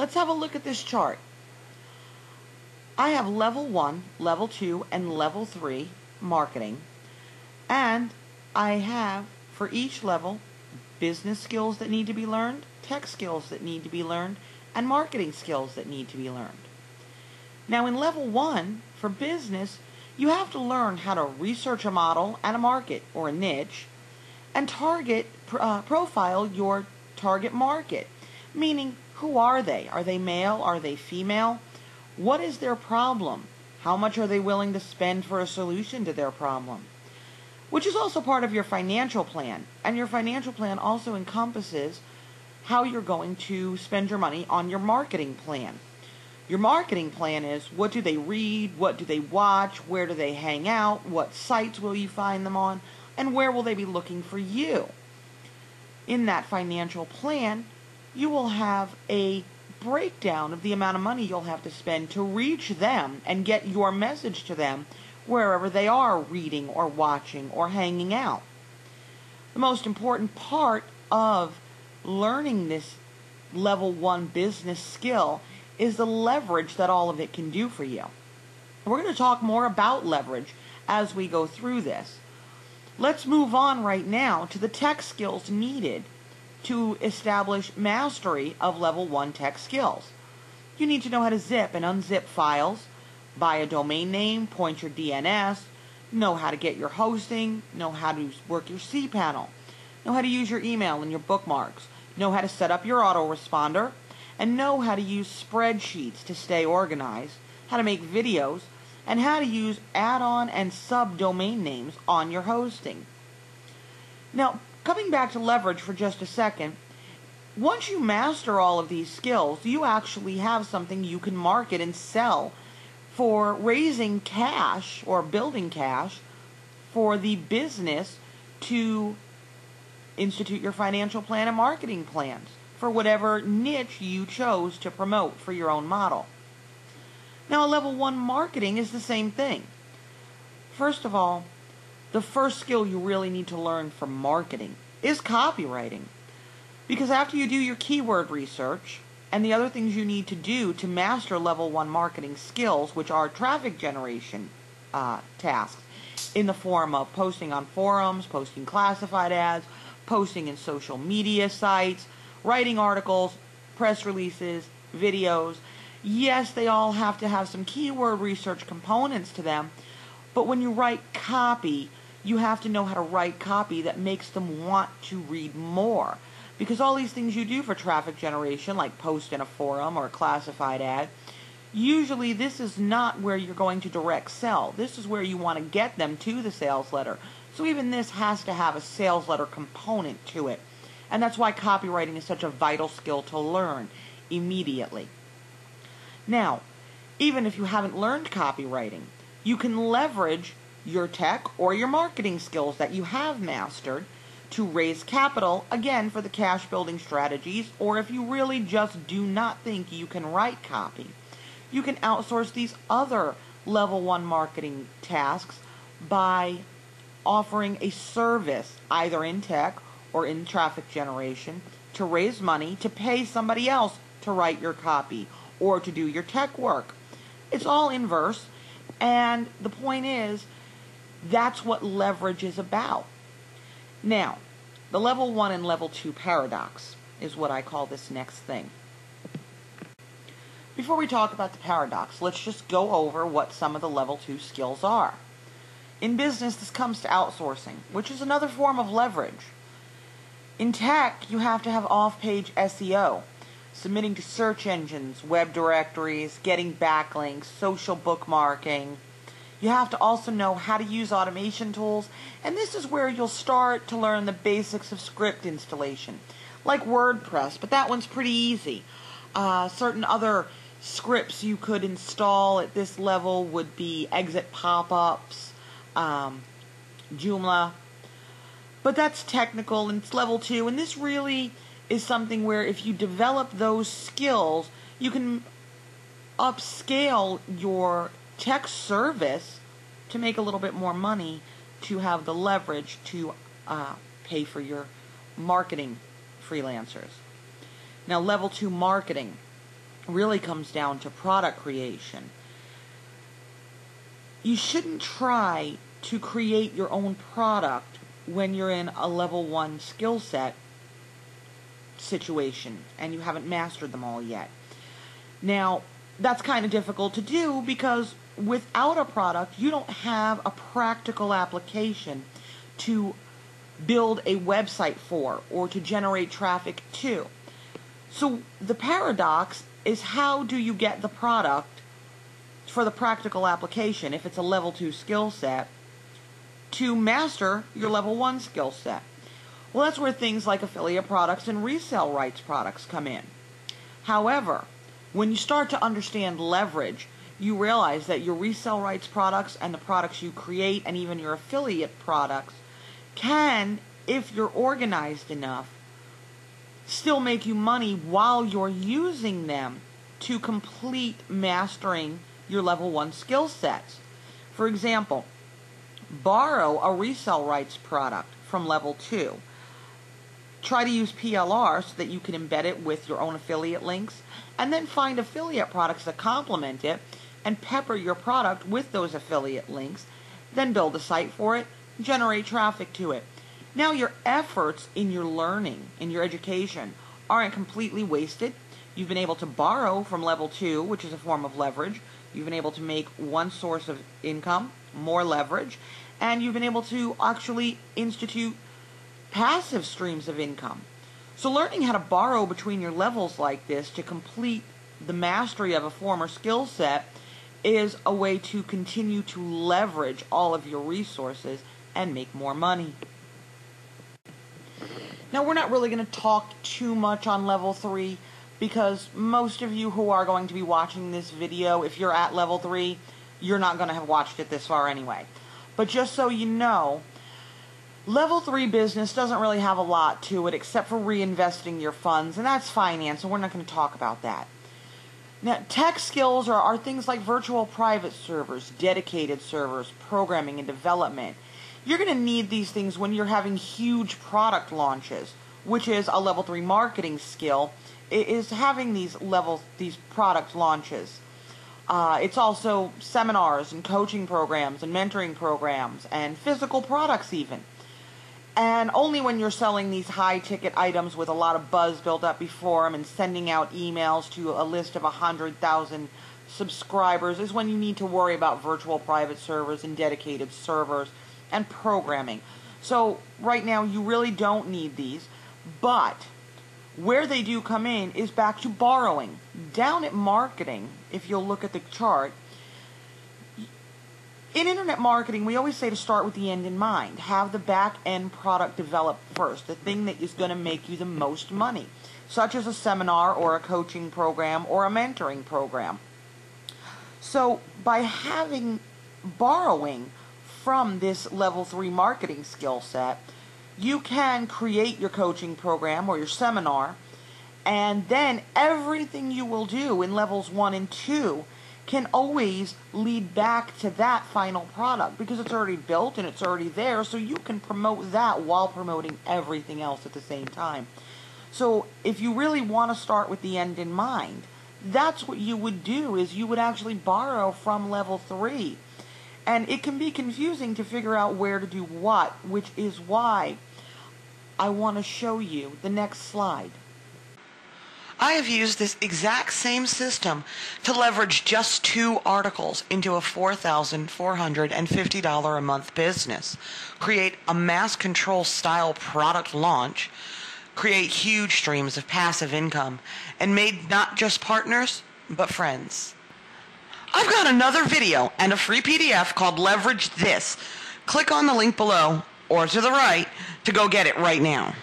let's have a look at this chart. I have level 1, level 2, and level 3 marketing, and I have for each level business skills that need to be learned, tech skills that need to be learned, and marketing skills that need to be learned. Now in level 1, for business, you have to learn how to research a model and a market or a niche and profile your target market, meaning who are they? Are they male? Are they female? What is their problem? How much are they willing to spend for a solution to their problem? Which is also part of your financial plan. And your financial plan also encompasses how you're going to spend your money on your marketing plan. Your marketing plan is, what do they read? What do they watch? Where do they hang out? What sites will you find them on? And where will they be looking for you? In that financial plan, you will have a breakdown of the amount of money you'll have to spend to reach them and get your message to them wherever they are reading or watching or hanging out. The most important part of learning this level 1 business skill is the leverage that all of it can do for you. We're going to talk more about leverage as we go through this. Let's move on right now to the tech skills needed to establish mastery of level 1 tech skills. You need to know how to zip and unzip files, buy a domain name, point your DNS, know how to get your hosting, know how to work your cPanel, know how to use your email and your bookmarks, know how to set up your autoresponder, and know how to use spreadsheets to stay organized, how to make videos, and how to use add-on and sub-domain names on your hosting. Now, coming back to leverage for just a second, once you master all of these skills, you actually have something you can market and sell for raising cash or building cash for the business to institute your financial plan and marketing plans for whatever niche you chose to promote for your own model. Now, level 1 marketing is the same thing. First of all, the first skill you really need to learn for marketing is copywriting. Because after you do your keyword research and the other things you need to do to master level 1 marketing skills, which are traffic generation tasks in the form of posting on forums, posting classified ads, posting in social media sites, writing articles, press releases, videos. Yes, they all have to have some keyword research components to them, but when you write copy, you have to know how to write copy that makes them want to read more. Because all these things you do for traffic generation, like post in a forum or a classified ad, usually this is not where you're going to direct sell. This is where you want to get them to the sales letter. So even this has to have a sales letter component to it. And that's why copywriting is such a vital skill to learn immediately. Now, even if you haven't learned copywriting, you can leverage your tech or your marketing skills that you have mastered to raise capital, again, for the cash building strategies, or if you really just do not think you can write copy, you can outsource these other level 1 marketing tasks by offering a service, either in tech or in traffic generation, to raise money to pay somebody else to write your copy or to do your tech work. It's all inverse, and the point is, that's what leverage is about. Now, the level 1 and level 2 paradox is what I call this next thing. Before we talk about the paradox, let's just go over what some of the level 2 skills are. In business, this comes to outsourcing, which is another form of leverage. In tech, you have to have off-page SEO, submitting to search engines, web directories, getting backlinks, social bookmarking. You have to also know how to use automation tools, and this is where you'll start to learn the basics of script installation, like WordPress, but that one's pretty easy. Certain other scripts you could install at this level would be exit pop-ups, Joomla, but that's technical and it's level 2, and this really is something where if you develop those skills, you can upscale your tech service to make a little bit more money to have the leverage to pay for your marketing freelancers. Now, level 2 marketing. really comes down to product creation. You shouldn't try to create your own product when you're in a level 1 skill set situation and you haven't mastered them all yet. Now, that's kind of difficult to do because without a product, you don't have a practical application to build a website for or to generate traffic to. So the paradox is, how do you get the product for the practical application, if it's a level 2 skill set, to master your level 1 skill set? Well, that's where things like affiliate products and resale rights products come in. However, when you start to understand leverage, you realize that your resale rights products and the products you create and even your affiliate products can, if you're organized enough, still make you money while you're using them to complete mastering your level 1 skill sets. For example, borrow a resale rights product from level 2. Try to use PLR so that you can embed it with your own affiliate links, and then find affiliate products that complement it and pepper your product with those affiliate links. Then build a site for it, generate traffic to it. Now your efforts in your learning, in your education, aren't completely wasted. You've been able to borrow from level 2, which is a form of leverage. You've been able to make one source of income, more leverage, and you've been able to actually institute passive streams of income. So learning how to borrow between your levels like this to complete the mastery of a former skill set is a way to continue to leverage all of your resources and make more money. Now, we're not really going to talk too much on level 3 because most of you who are going to be watching this video, if you're at level 3, you're not going to have watched it this far anyway. But just so you know, level 3 business doesn't really have a lot to it except for reinvesting your funds, and that's finance, and we're not going to talk about that. Now, tech skills are things like virtual private servers, dedicated servers, programming and development. You're going to need these things when you're having huge product launches, which is a level 3 marketing skill, is having these product launches. It's also seminars and coaching programs and mentoring programs and physical products even. And only when you're selling these high-ticket items with a lot of buzz built up before them and sending out emails to a list of 100,000 subscribers is when you need to worry about virtual private servers and dedicated servers and programming. So right now you really don't need these, but where they do come in is back to borrowing. Down at marketing, if you'll look at the chart, in internet marketing, we always say to start with the end in mind. Have the back-end product developed first, the thing that is going to make you the most money, such as a seminar or a coaching program or a mentoring program. So by borrowing from this level 3 marketing skill set, you can create your coaching program or your seminar, and then everything you will do in levels 1 and 2 can always lead back to that final product because it's already built and it's already there, so you can promote that while promoting everything else at the same time. So if you really want to start with the end in mind, that's what you would do, is you would actually borrow from level 3. And it can be confusing to figure out where to do what, which is why I want to show you the next slide. I have used this exact same system to leverage just 2 articles into a $4,450 a month business, create a mass control style product launch, create huge streams of passive income, and made not just partners, but friends. I've got another video and a free PDF called Leverage This. Click on the link below or to the right to go get it right now.